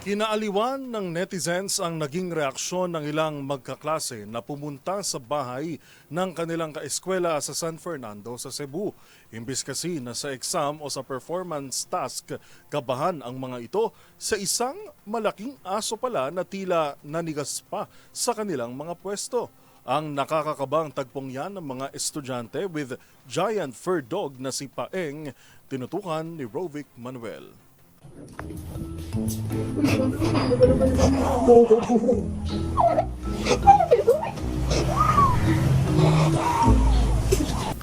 Kinaaliwan ng netizens ang naging reaksyon ng ilang magkaklase na pumunta sa bahay ng kanilang kaeskwela sa San Fernando sa Cebu. Imbis kasi na sa exam o sa performance task, kabahan ang mga ito sa isang malaking aso pala na tila nanigas pa sa kanilang mga pwesto. Ang nakakakabang tagpong yan ng mga estudyante with giant fur dog na si Paeng, tinutukan ni Rovic Manuel.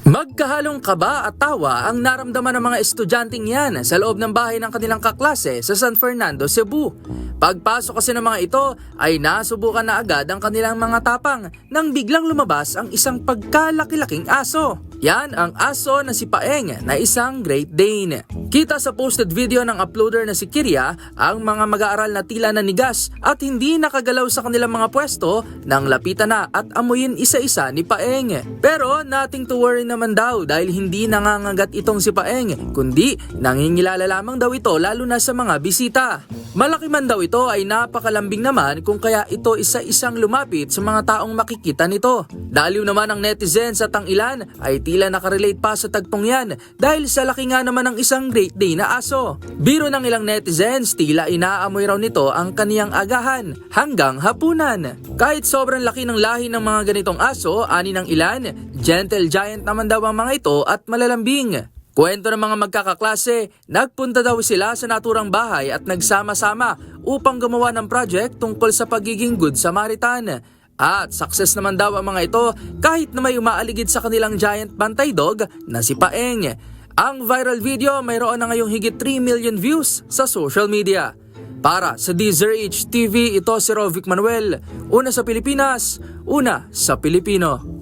Magkahalong kaba at tawa ang naramdaman ng mga estudyanteng yan sa loob ng bahay ng kanilang kaklase sa San Fernando, Cebu. Pagpasok kasi ng mga ito ay nasubukan na agad ang kanilang mga tapang nang biglang lumabas ang isang pagkalaki-laking aso. Yan ang aso na si Paeng na isang Great Dane. Kita sa posted video ng uploader na si Kiria ang mga mag-aaral na tila nanigas at hindi nakagalaw sa kanilang mga pwesto nang lapitan na at amuyin isa-isa ni Paeng. Pero nothing to worry naman daw dahil hindi nangangagat itong si Paeng kundi nangingilala lamang daw ito lalo na sa mga bisita. Malaki man daw ito ay napakalambing naman kung kaya ito isa-isang lumapit sa mga taong makikita nito. Daliw naman ang netizens at ang ilan ay tila nakarelate pa sa tagpong yan dahil sa laki nga naman ng isang Great Dane na aso. Biro ng ilang netizens, tila inaamoy raw nito ang kaniyang agahan hanggang hapunan. Kahit sobrang laki ng lahi ng mga ganitong aso, ani ng ilan, gentle giant naman daw ang mga ito at malalambing. Kwento ng mga magkakaklase, nagpunta daw sila sa naturang bahay at nagsama-sama upang gumawa ng project tungkol sa pagiging good Samaritan. At success naman daw ang mga ito kahit na may umaaligid sa kanilang giant bantay dog na si Paeng. Ang viral video mayroon na ngayong higit 3 million views sa social media. Para sa DZRH TV, ito si Rovic Manuel. Una sa Pilipinas, una sa Pilipino.